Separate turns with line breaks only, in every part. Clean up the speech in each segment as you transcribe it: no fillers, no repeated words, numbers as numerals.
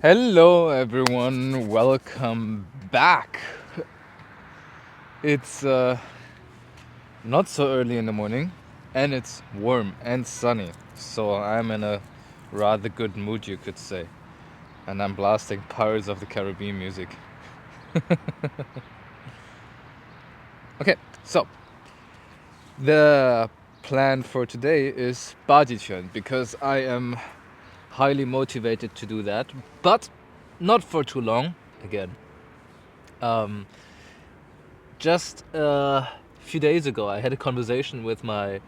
Hello, everyone. Welcome back. It's not so early in the morning, and it's warm and sunny, so I'm in a rather good mood, you could say. And I'm blasting Pirates of the Caribbean music. Okay, so the plan for today is Baji because I am highly motivated to do that, but not for too long. Again, just a few days ago, I had a conversation with my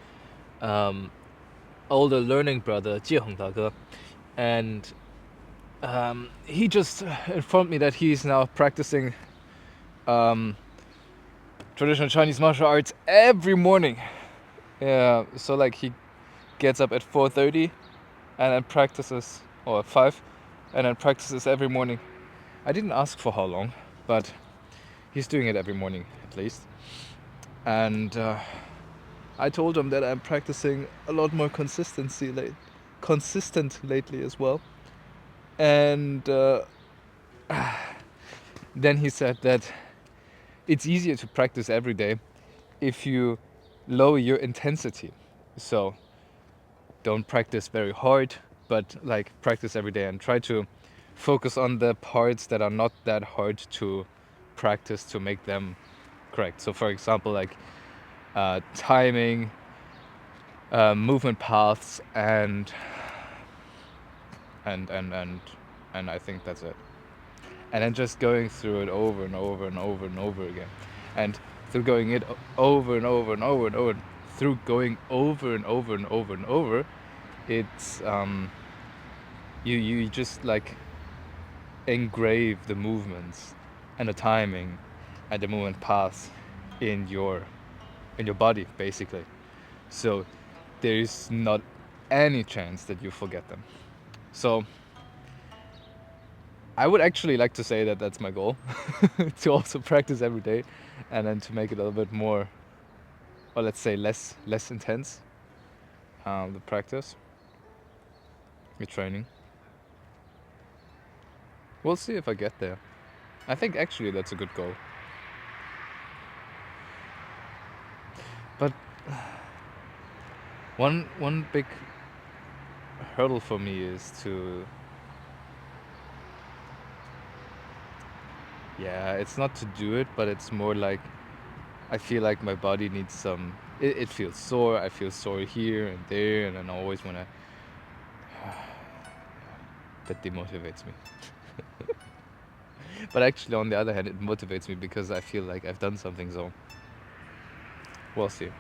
older learning brother, Jiehong Dage, and he just informed me that he's now practicing traditional Chinese martial arts every morning. Yeah, so like he gets up at 4:30 and then practices, or at 5, and then practices every morning. I didn't ask for how long, but he's doing it every morning at least. And I told him that I'm practicing a lot more consistent lately as well. And then he said that it's easier to practice every day if you lower your intensity. So don't practice very hard, but like practice every day and try to focus on the parts that are not that hard to practice to make them correct. So for example, like timing, movement paths, and I think that's it. And then just going through it over and over and over and over again, and through going it over and over and over and over, through going over and over and over and over, it's you just like engrave the movements and the timing and the movement paths in your body basically. So there is not any chance that you forget them. So I would actually like to say that that's my goal, to also practice every day, and then to make it a little bit more, or let's say less intense. The practice, the training. We'll see if I get there. I think actually that's a good goal. But one big hurdle for me is to, yeah, it's not to do it, but it's more like I feel like my body needs some. It feels sore. I feel sore here and there, and then I always wanna. That demotivates me. But actually, on the other hand, it motivates me because I feel like I've done something. So we'll see.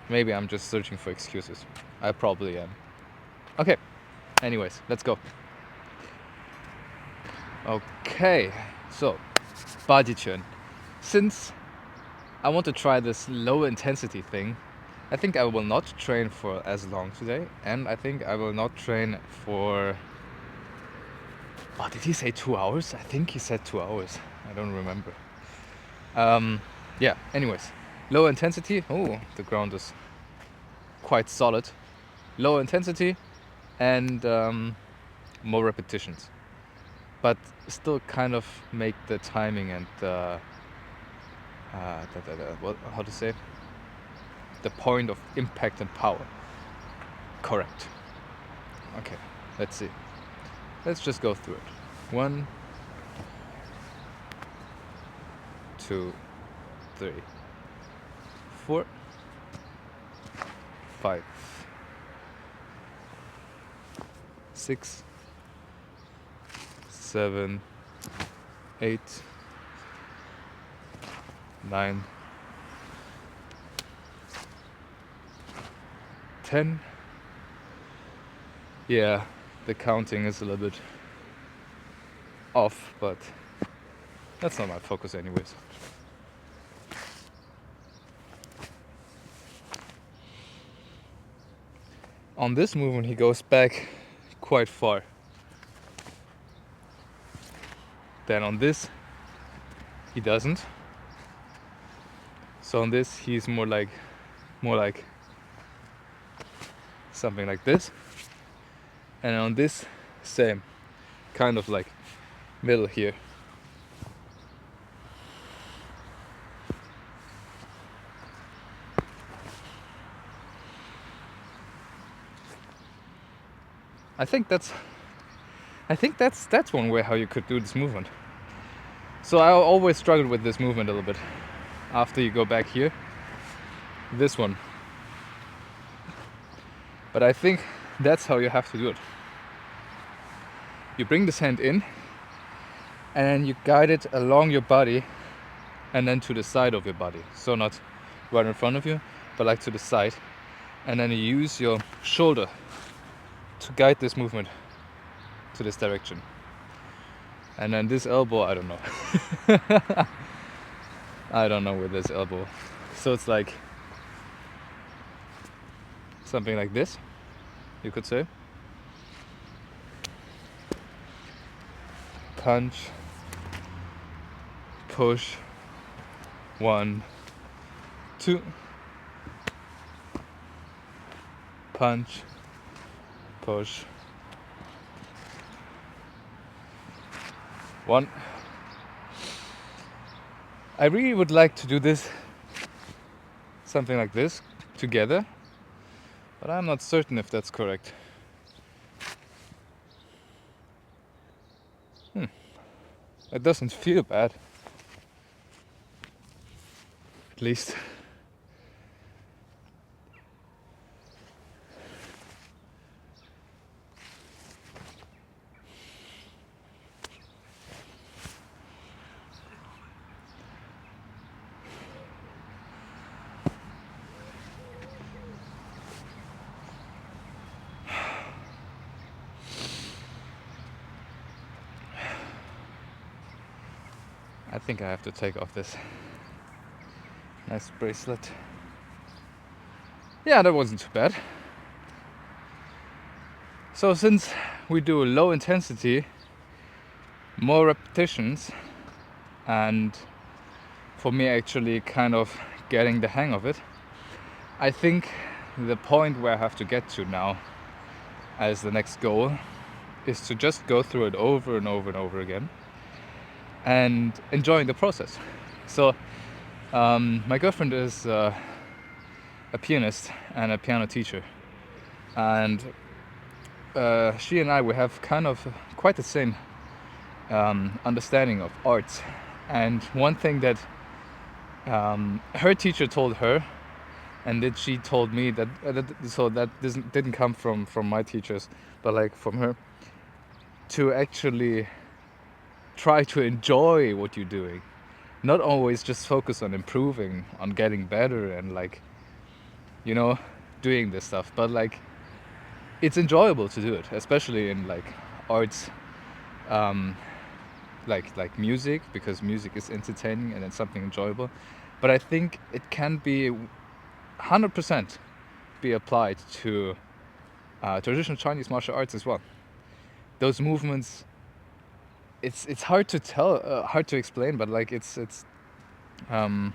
Maybe I'm just searching for excuses. I probably am. Okay. Anyways, let's go. Okay. So, Baji. Since I want to try this low intensity thing, I think I will not train for as long today, and I think I will not train for. Oh, did he say 2 hours? I think he said 2 hours. I don't remember. Yeah, anyways. Low intensity. Oh, the ground is quite solid. Low intensity and more repetitions. But still kind of make the timing and how to say? The point of impact and power correct. Okay, let's see. Let's just go through it. 1, 2, 3, 4, 5, 6, 7, 8, 9, 10. Yeah, the counting is a little bit off, but that's not my focus anyways. On this movement he goes back quite far. Then on this he doesn't. So on this he's more like something like this. And on this, same. kind of like middle here. I think that's one way how you could do this movement. So I always struggled with this movement a little bit. After you go back here, this one. But I think that's how you have to do it. You bring this hand in and then you guide it along your body and then to the side of your body. So not right in front of you, but like to the side. And then you use your shoulder to guide this movement to this direction. And then this elbow, I don't know. I don't know with this elbow. So it's like something like this, you could say. Punch, push, 1, 2, punch, push, 1. I really would like to do this, something like this, together, but I'm not certain if that's correct. It doesn't feel bad. At least. I think I have to take off this nice bracelet. Yeah, that wasn't too bad. So since we do low intensity, more repetitions, and for me actually kind of getting the hang of it, I think the point where I have to get to now as the next goal is to just go through it over and over and over again and enjoying the process. So my girlfriend is a pianist and a piano teacher, and she and I, we have kind of quite the same understanding of arts. And one thing that her teacher told her, and that she told me, that didn't come from my teachers, but like from her, to actually try to enjoy what you're doing, not always just focus on improving, on getting better and like, you know, doing this stuff, but like it's enjoyable to do it, especially in like arts, like music, because music is entertaining and it's something enjoyable. But I think it can be 100% be applied to traditional Chinese martial arts as well. Those movements, it's hard to tell, hard to explain, but like it's when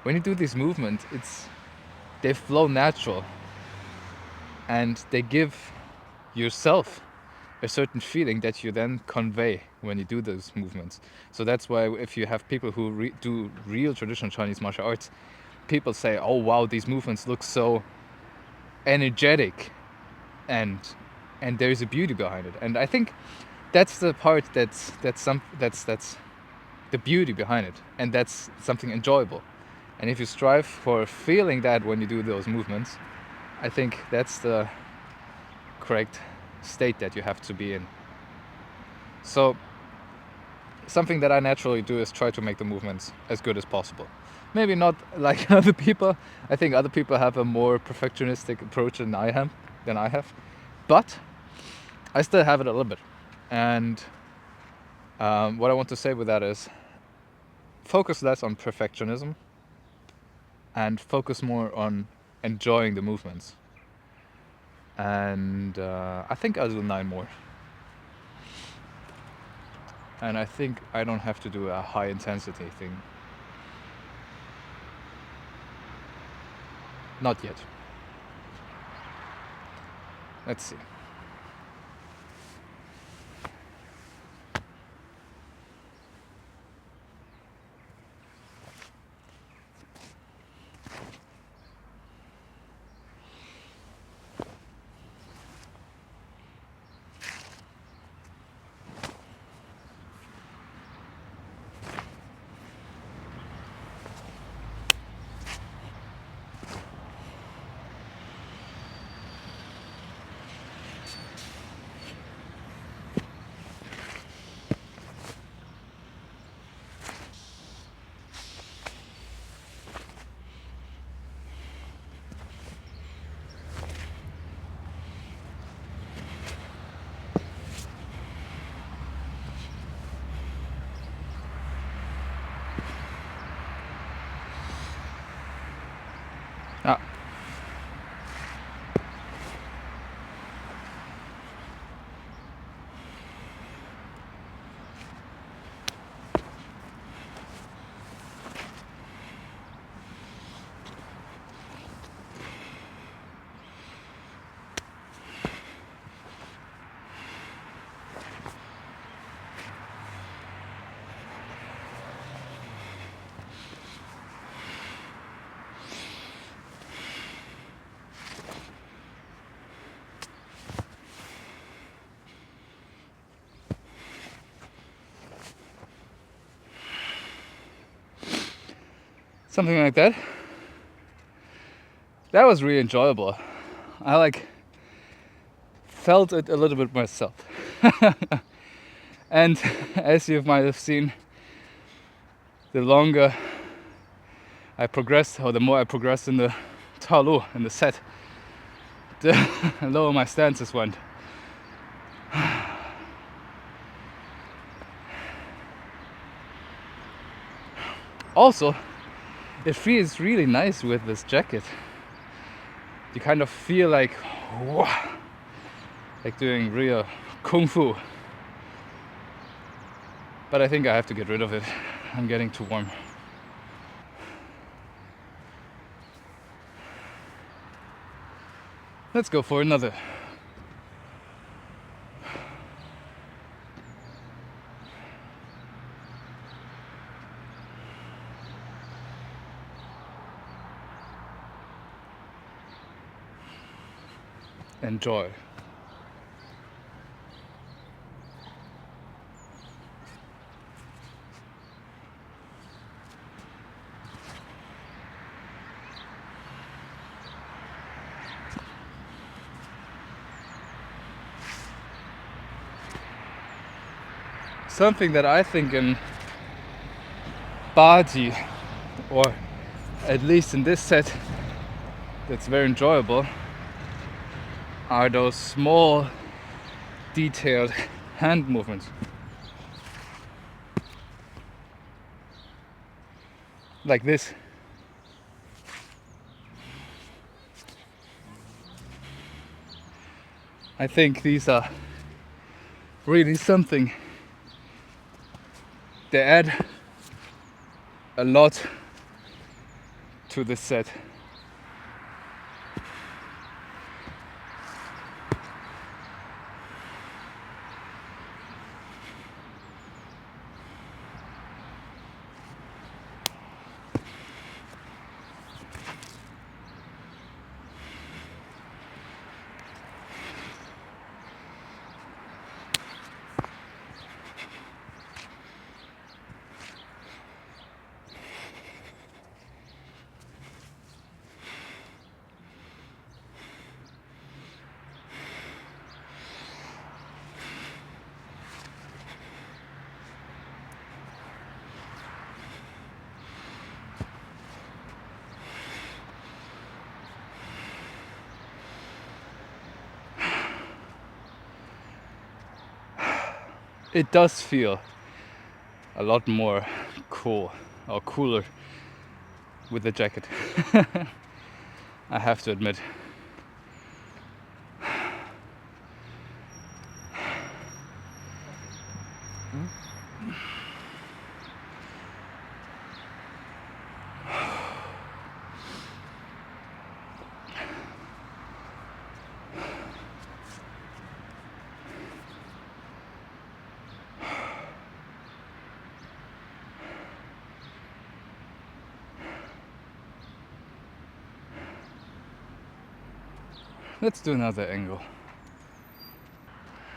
you do these movements, they flow natural and they give yourself a certain feeling that you then convey when you do those movements. So that's why if you have people who do real traditional Chinese martial arts, people say, oh wow, these movements look so energetic, and there's a beauty behind it. And I think that's the part that's the beauty behind it, and that's something enjoyable. And if you strive for feeling that when you do those movements, I think that's the correct state that you have to be in. So something that I naturally do is try to make the movements as good as possible. Maybe not like other people. I think other people have a more perfectionistic approach than I have, but I still have it a little bit. And what I want to say with that is, focus less on perfectionism and focus more on enjoying the movements. And I think I'll do 9 more. And I think I don't have to do a high intensity thing. Not yet. Let's see. something like that. That was really enjoyable. I like felt it a little bit myself. And as you might have seen, the longer I progressed, or the more I progressed in the talu, in the set, the lower my stances went. Also, it feels really nice with this jacket. You kind of feel like, whoa, like doing real Kungfu. But I think I have to get rid of it. I'm getting too warm. Let's go for another. Enjoy. Something that I think in Baji, or at least in this set, that's very enjoyable, are those small, detailed hand movements. Like this. I think these are really something. They add a lot to this set. It does feel a lot more cool, or cooler, with the jacket. I have to admit. Let's do another angle.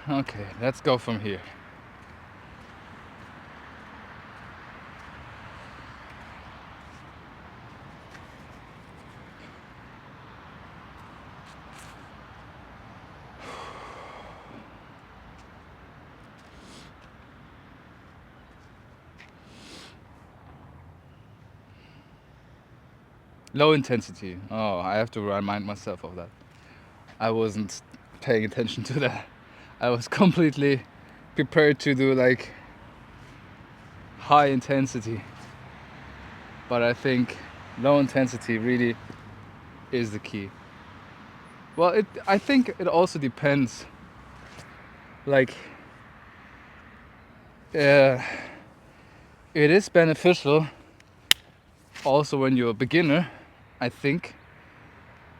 Okay, let's go from here. Low intensity. Oh, I have to remind myself of that. I wasn't paying attention to that. I was completely prepared to do like high intensity. But I think low intensity really is the key. Well, I think it also depends. Like, it is beneficial also when you're a beginner, I think.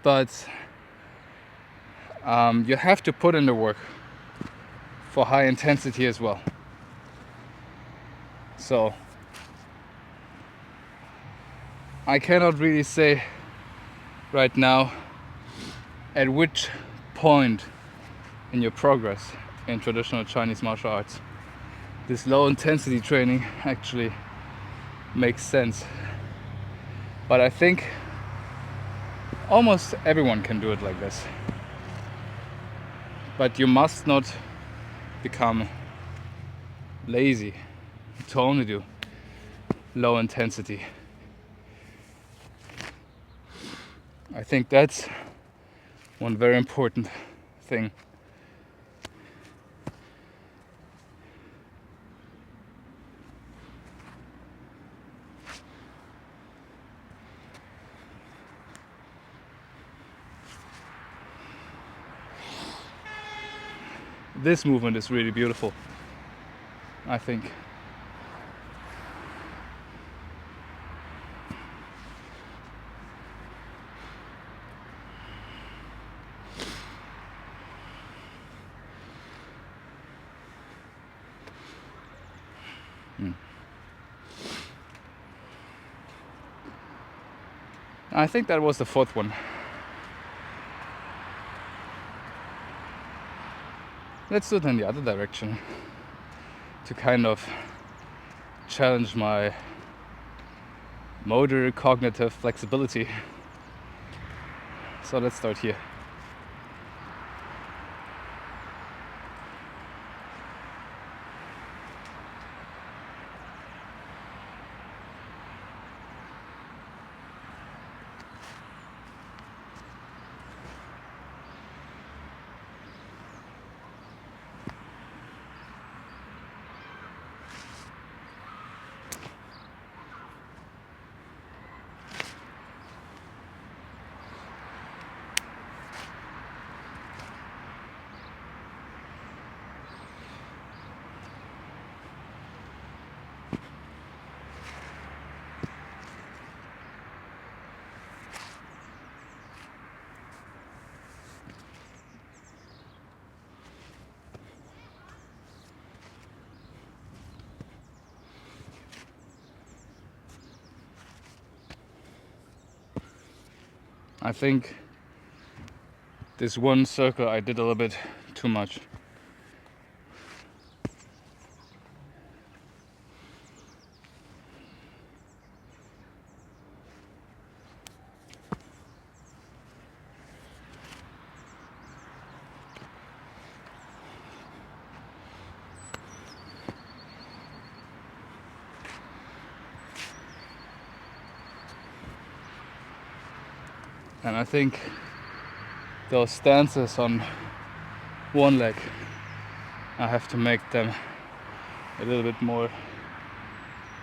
But you have to put in the work for high intensity as well. So I cannot really say right now at which point in your progress in traditional Chinese martial arts this low intensity training actually makes sense. But I think almost everyone can do it like this. But you must not become lazy to only do low intensity. I think that's one very important thing. This movement is really beautiful, I think. I think that was the fourth one. Let's do it in the other direction to kind of challenge my motor cognitive flexibility. So let's start here. I think this one circle I did a little bit too much. And I think those stances on one leg, I have to make them a little bit more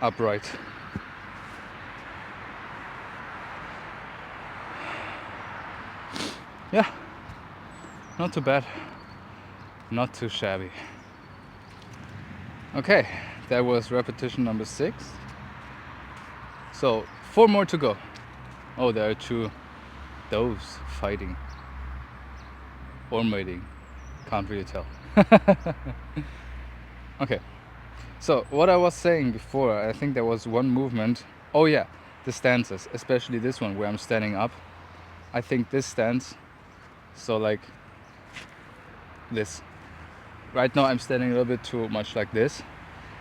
upright. Yeah, not too bad, not too shabby. Okay, that was repetition number 6. So 4 more to go. Oh, there are 2 doves fighting or mating, can't really tell. Okay, so what I was saying before, I think there was one movement. Oh yeah, the stances, especially this one where I'm standing up. I think this stance, so like this. Right now I'm standing a little bit too much like this,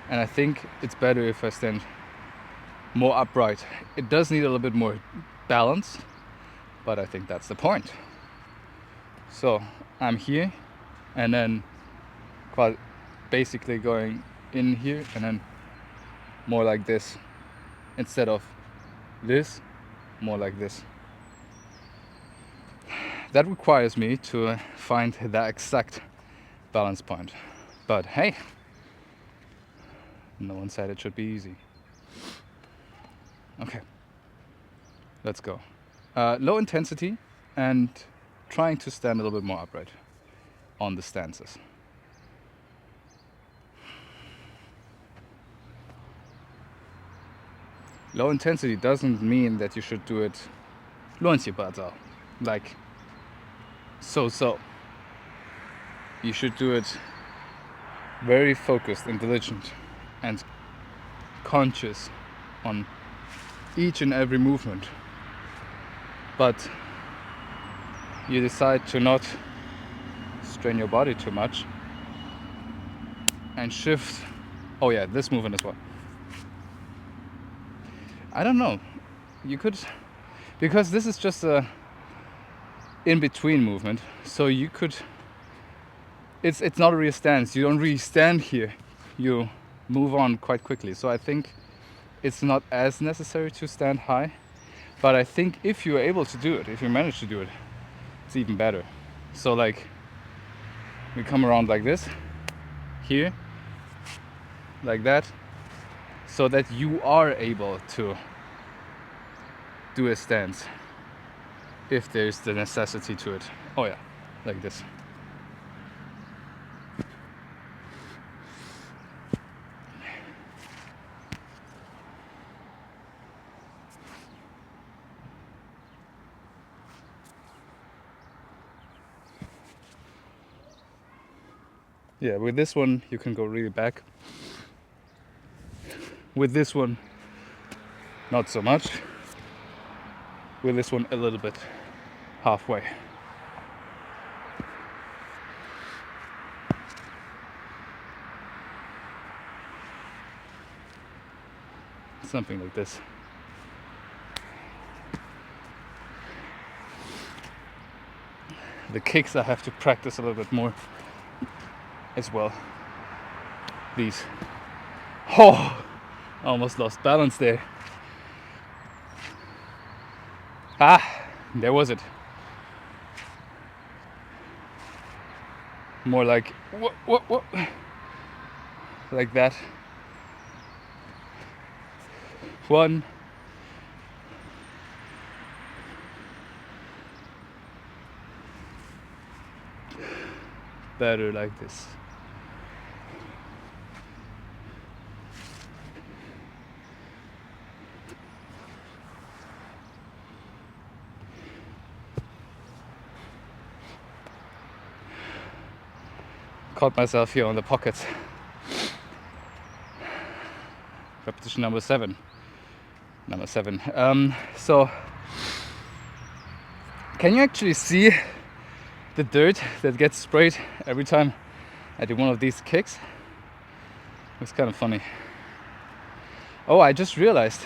and I think it's better if I stand more upright. It does need a little bit more balance, but I think that's the point. So I'm here and then basically going in here and then more like this, instead of this, more like this. That requires me to find the exact balance point, but hey, no one said it should be easy. Okay, let's go. Low intensity and trying to stand a little bit more upright on the stances. Low intensity doesn't mean that you should do it 乱七八糟, like so. You should do it very focused and diligent and conscious on each and every movement. But you decide to not strain your body too much and shift. Oh yeah, this movement as well. I don't know. you could, because this is just a in-between movement, so you could, it's not a real stance. You don't really stand here, you move on quite quickly. So I think it's not as necessary to stand high, but I think if you're able to do it, if you manage to do it, it's even better. So like, we come around like this, here, like that, so that you are able to do a stance if there's the necessity to it. Oh yeah, like this. Yeah, with this one you can go really back. With this one, not so much. With this one, a little bit halfway. Something like this. The kicks I have to practice a little bit more as well. These. Oh, almost lost balance there. Ah, there was it. More like whoa, like that. One. Better like this. Caught myself here on the pockets. Repetition number 7. So, can you actually see the dirt that gets sprayed every time I do one of these kicks? It's kind of funny. Oh, I just realized,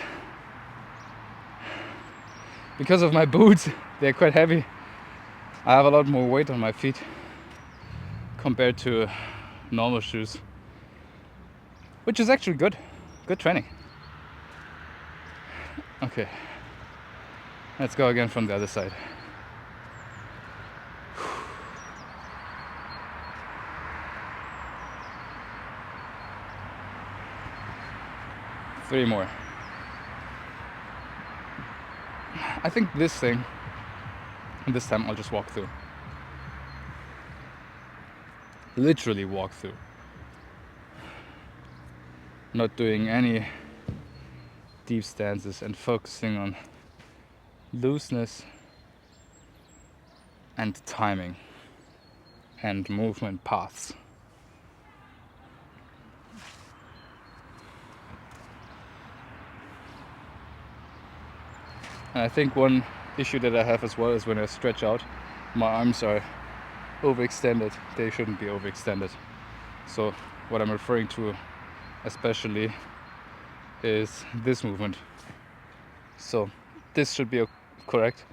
because of my boots, they're quite heavy. I have a lot more weight on my feet compared to normal shoes, which is actually good training. Okay, let's go again from the other side. Three more. I think this thing, and this time I'll just walk through. Literally walk through. Not doing any deep stances and focusing on looseness and timing and movement paths. And I think one issue that I have as well is when I stretch out, my arms are overextended. They shouldn't be overextended. So what I'm referring to especially is this movement. So this should be correct,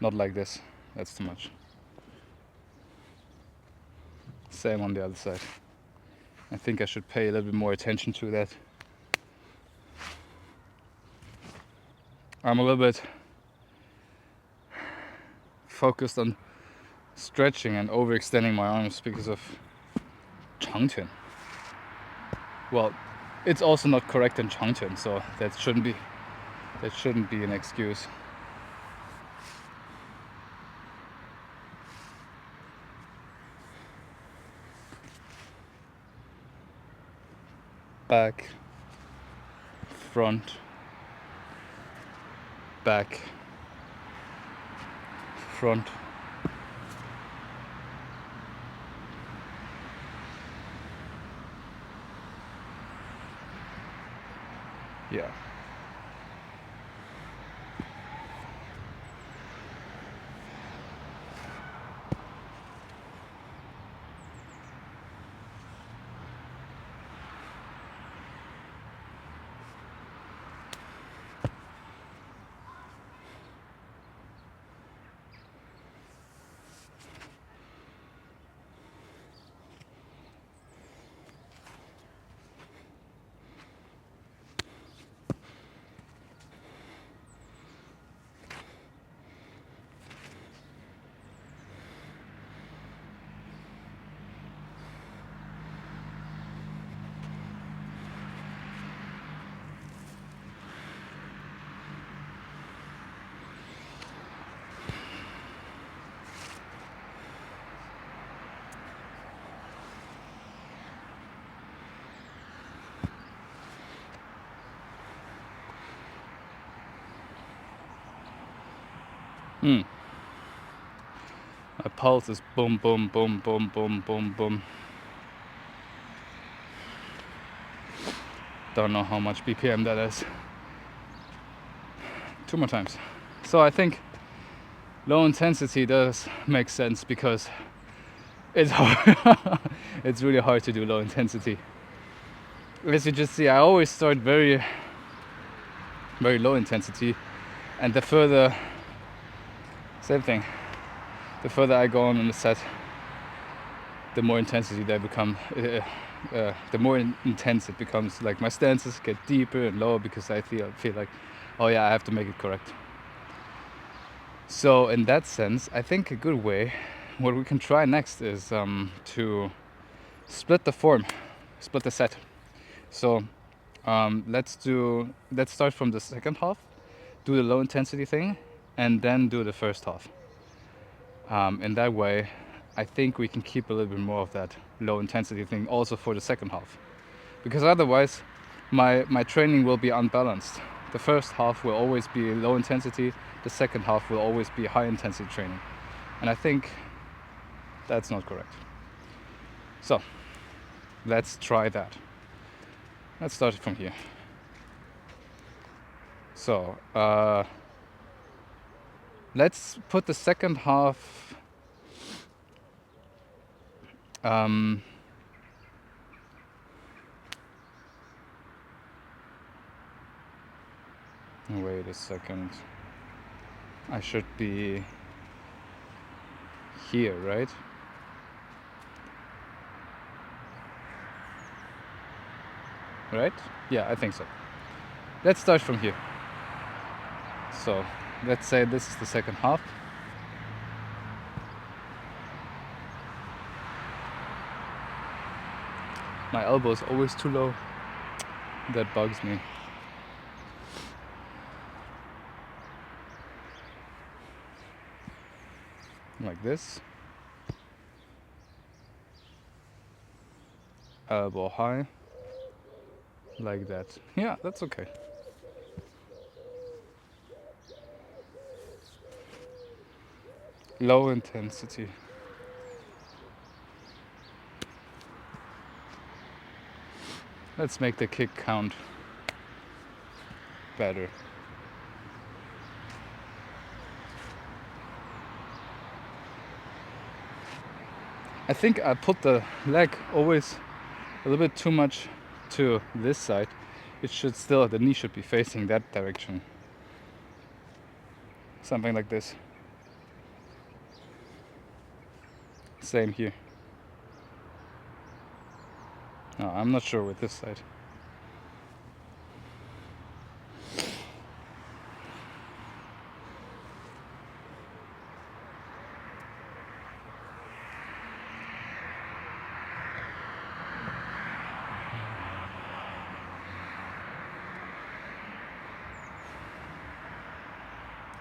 not like this. That's too much. Same on the other side. I think I should pay a little bit more attention to that. I'm a little bit focused on stretching and overextending my arms because of Changquan. Well, it's also not correct in Changquan, so that shouldn't be an excuse. Back, front, back, front. Yeah. My pulse is boom, boom, boom, boom, boom, boom, boom. Don't know how much BPM that is. 2 more times. So I think low intensity does make sense because it's hard. It's really hard to do low intensity. As you just see, I always start very, very low intensity, and the further, same thing, the further I go on in the set, the more intensity they become. The more intense it becomes. Like my stances get deeper and lower because I feel like, oh yeah, I have to make it correct. So in that sense, I think a good way, what we can try next is to split the set. So let's start from the second half, do the low intensity thing, and then do the first half. In that way, I think we can keep a little bit more of that low intensity thing also for the second half, because otherwise my training will be unbalanced. The first half will always be low intensity, the second half will always be high intensity training, and I think that's not correct. So let's try that. Let's start it from here. So let's put the second half wait a second. I should be here, right? Right? Yeah, I think so. Let's start from here. So let's say this is the second half. My elbow is always too low. That bugs me. Like this. Elbow high. Like that. Yeah, that's okay. Low intensity. Let's make the kick count better. I think I put the leg always a little bit too much to this side. It should still, the knee should be facing that direction. Something like this. Same here. No, I'm not sure with this side.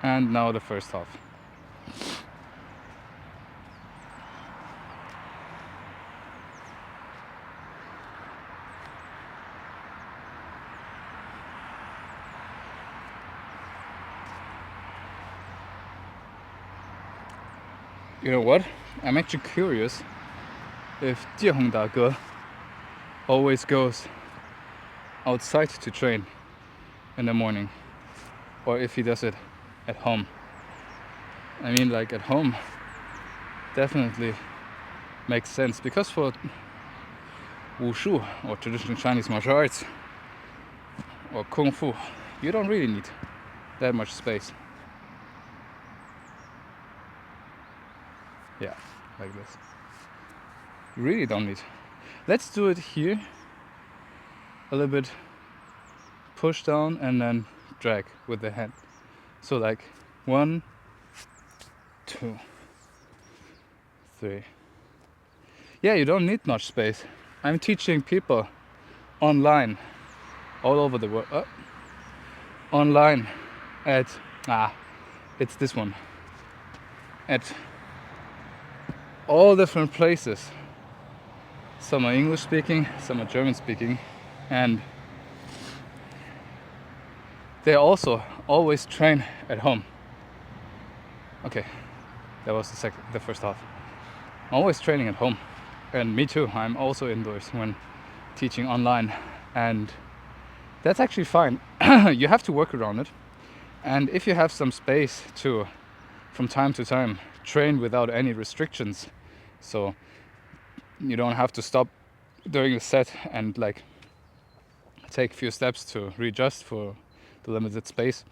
And now the first half. You know what? I'm actually curious if Jiehong Dage always goes outside to train in the morning, or if he does it at home. I mean, like at home definitely makes sense, because for Wushu or traditional Chinese martial arts or Kungfu, you don't really need that much space. Yeah, like this. You really don't need. Let's do it here. A little bit push down and then drag with the hand. So like 1, 2, 3. Yeah, you don't need much space. I'm teaching people online, all over the world. Online at, it's this one. At all different places. Some are English speaking, some are German speaking, and they also always train at home.
Okay, that was the first half. I'm always training at home, and me too. I'm also indoors when teaching online, and that's actually fine. You have to work around it, and if you have some space to, from time to time, train without any restrictions, so you don't have to stop during a set and like take a few steps to readjust for the limited space,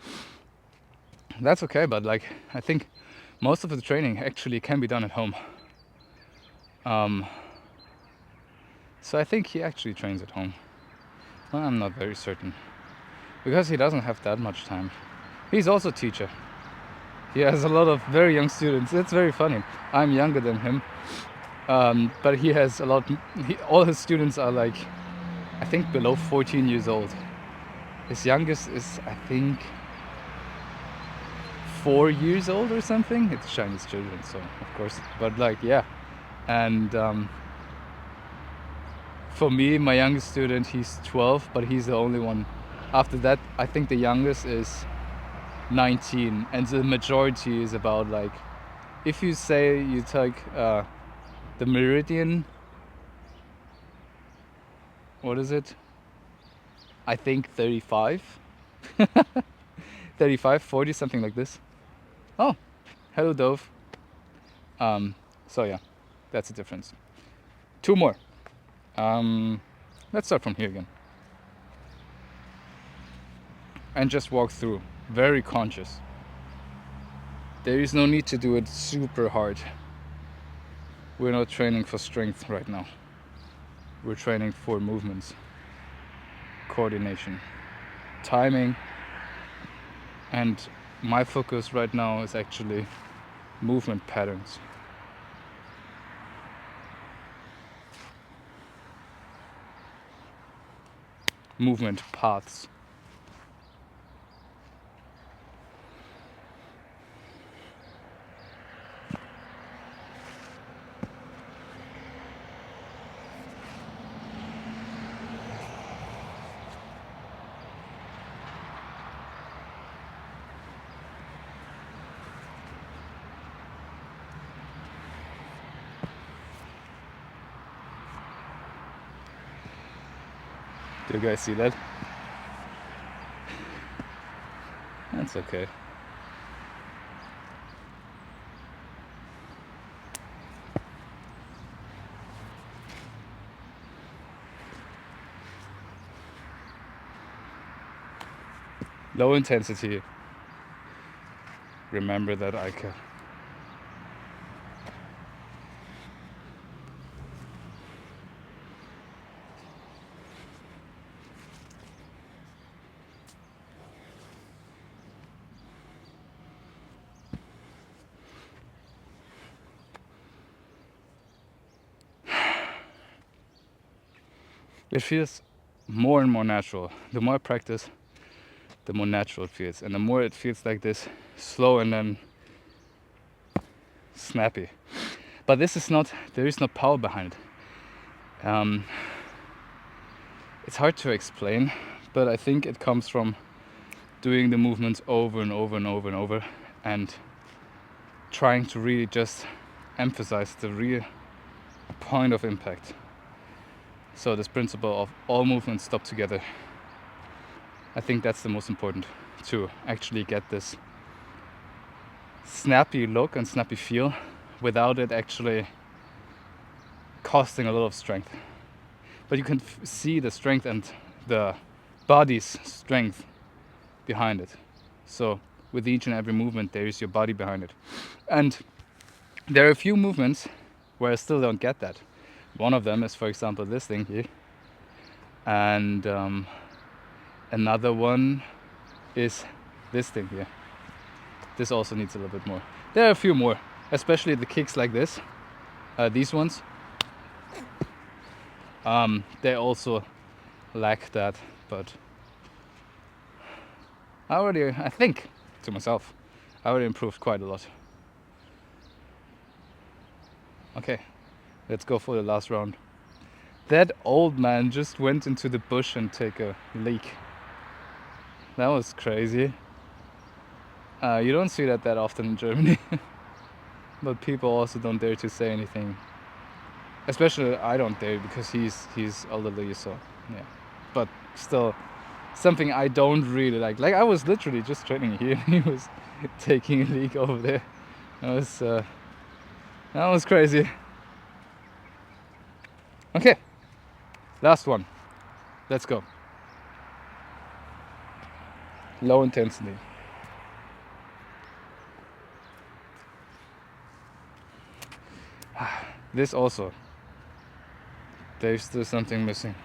that's okay. But like, I think most of the training actually can be done at home. So I think he actually trains at home. Well, I'm not very certain, because he doesn't have that much time. He's also a teacher. He has a lot of very young students. It's very funny. I'm younger than him, but he has a lot. All his students are like, I think, below 14 years old. His youngest is, I think, 4 years old or something. It's Chinese children, so of course. But like, yeah, and for me, my youngest student, he's 12, but he's the only one. After that, I think the youngest is 19, and the majority is about like, if you say you take the meridian, what is it? I think 35, 35, 40, something like this. Oh, hello Dove. So yeah, that's the difference. 2 more. Let's start from here again. And just walk through, very conscious. There is no need to do it super hard. We're not training for strength right now. We're training for movements, coordination, timing, and my focus right now is actually movement patterns. Movement paths. Do you guys see that? That's okay. Low intensity. Remember that I can. It feels more and more natural. The more I practice, the more natural it feels. And the more it feels like this, slow and then snappy. But this is not, there is no power behind it. It's hard to explain, but I think it comes from doing the movements over and over and over and over, and trying to really just emphasize the real point of impact. So this principle of all movements stop together, I think that's the most important, to actually get this snappy look and snappy feel without it actually costing a lot of strength. But you can see the strength and the body's strength behind it. So with each and every movement, there is your body behind it. And there are a few movements where I still don't get that. One of them is, for example, this thing here. And another one is this thing here. This also needs a little bit more. There are a few more, especially the kicks like this. These ones. They also lack that, but I think to myself, I already improved quite a lot. Okay, let's go for the last round. That old man just went into the bush and take a leak. That was crazy. You don't see that often in Germany. But people also don't dare to say anything. Especially I don't dare because he's elderly, so yeah. But still, something I don't really like. Like I was literally just training here, and he was taking a league over there. That was crazy. Okay, last one. Let's go. Low intensity. This also. There's still something missing.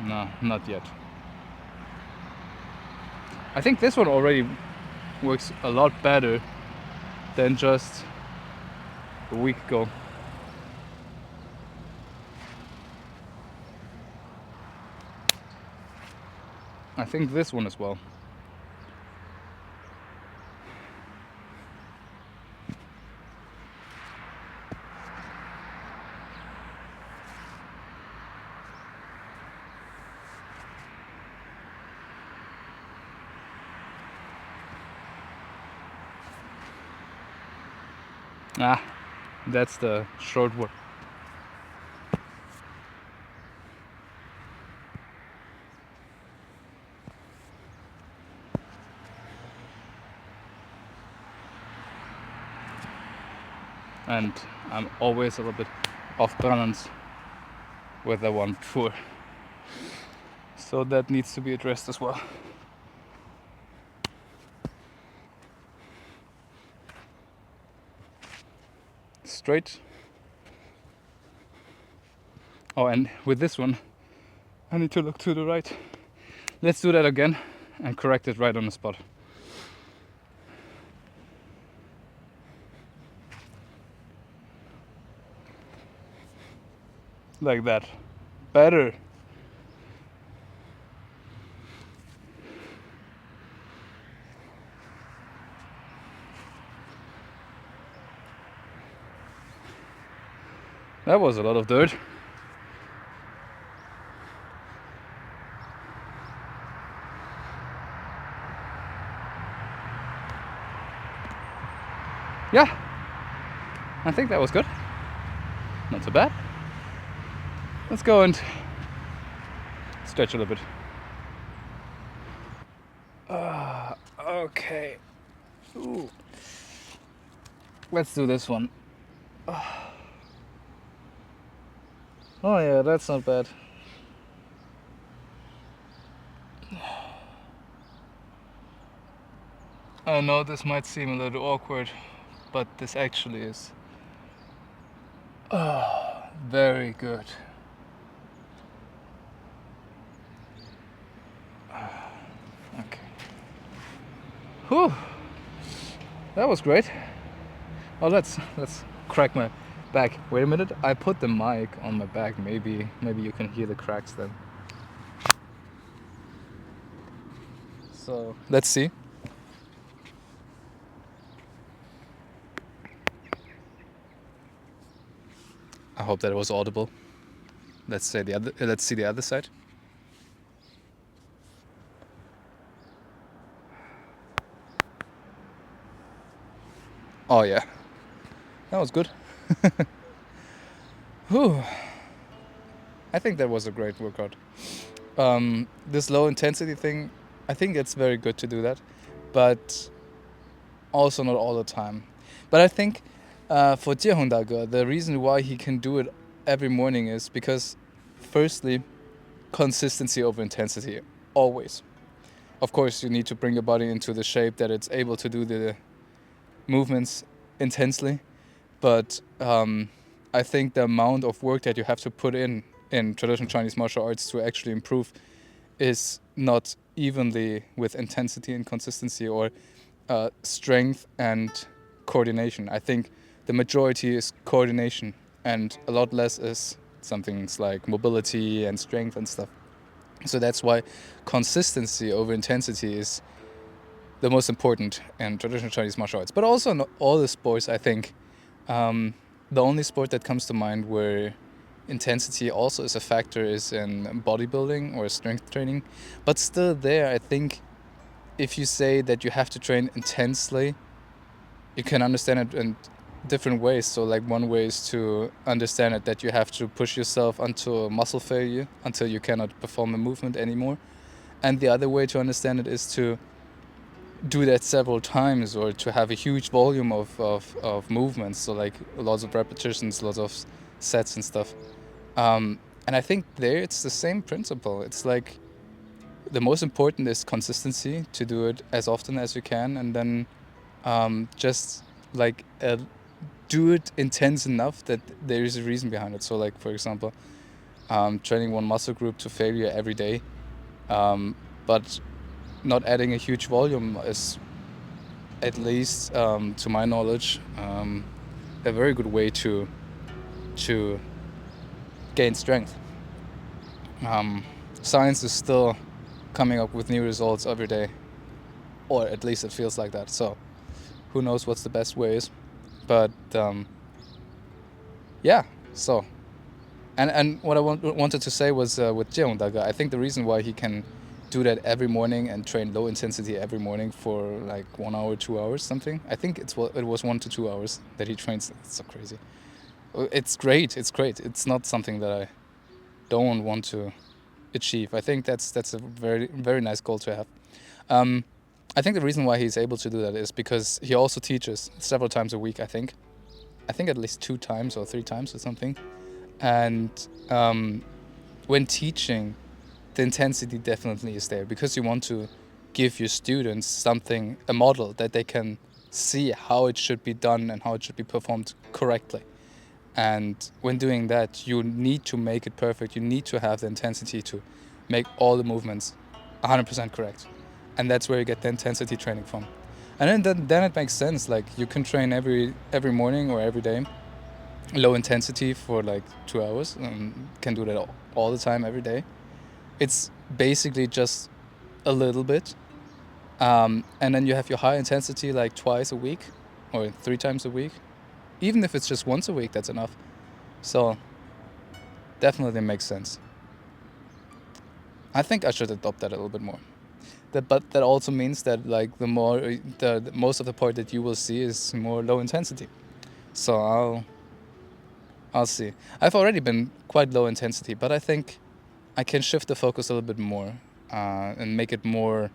No, not yet. I think this one already works a lot better than just a week ago. I think this one as well. That's the short one. And I'm always a little bit off balance with the one before. So that needs to be addressed as well. Straight. Oh, and with this one, I need to look to the right. Let's do that again and correct it right on the spot. Like that. Better. That was a lot of dirt. Yeah, I think that was good. Not so bad. Let's go and stretch a little bit. Okay. Ooh. Let's do this one. Oh yeah, that's not bad. I know this might seem a little awkward, but this actually is very good. Okay. Whew. That was great. Oh, let's crack my back. Wait a minute. I put the mic on my back. Maybe you can hear the cracks then. So let's see. I hope that it was audible. Let's see the other side. Oh yeah, that was good. Whew. I think that was a great workout. This low intensity thing, I think it's very good to do that, but also not all the time. But I think for Jiehong Dage, the reason why he can do it every morning is because, firstly, consistency over intensity, always. Of course, you need to bring your body into the shape that it's able to do the movements intensely, but I think the amount of work that you have to put in traditional Chinese martial arts to actually improve is not evenly with intensity and consistency or strength and coordination. I think the majority is coordination and a lot less is some things like mobility and strength and stuff. So that's why consistency over intensity is the most important in traditional Chinese martial arts. But also in all the sports, I think the only sport that comes to mind where
intensity also is a factor is in bodybuilding or strength training. But still there, I think if you say that you have to train intensely, you can understand it in different ways. So like one way is to understand it that you have to push yourself until muscle failure, until you cannot perform a movement anymore. And the other way to understand it is to do that several times, or to have a huge volume of movements, so like lots of repetitions, lots of sets and stuff. And I think there it's the same principle. It's like the most important is consistency, to do it as often as you can, and then just like do it intense enough that there is a reason behind it. So like, for example, training one muscle group to failure every day, but not adding a huge volume is, at least to my knowledge, a very good way to gain strength. Science is still coming up with new results every day, or at least it feels like that. So who knows what's the best way is, but yeah. So and what I wanted to say was with Jeong Daga, I think the reason why he can do that every morning and train low intensity every morning for like 1 hour, 2 hours, something. I think it was 1 to 2 hours that he trains. It's so crazy. It's great. It's great. It's not something that I don't want to achieve. I think that's a very, very nice goal to have. I think the reason why he's able to do that is because he also teaches several times a week. I think at least 2 times or 3 times or something. And when teaching, the intensity definitely is there, because you want to give your students something, a model that they can see how it should be done and how it should be performed correctly. And when doing that, you need to make it perfect. You need to have the intensity to make all the movements 100% correct. And that's where you get the intensity training from. And then it makes sense. Like, you can train every morning or every day, low intensity for like 2 hours, and can do that all the time, every day. It's basically just a little bit. And then you have your high intensity like twice a week or 3 times a week. Even if it's just once a week, that's enough. So definitely makes sense. I think I should adopt that a little bit more. But that also means that like the most of the part that you will see is more low intensity. So I'll see. I've already been quite low intensity, but I think I can shift the focus a little bit more and make it more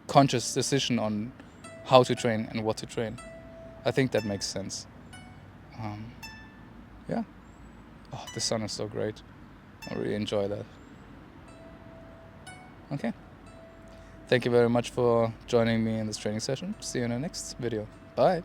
conscious decision on how to train and what to train. I think that makes sense. Yeah. Oh, the sun is so great. I really enjoy that. Okay. Thank you very much for joining me in this training session. See you in the next video. Bye.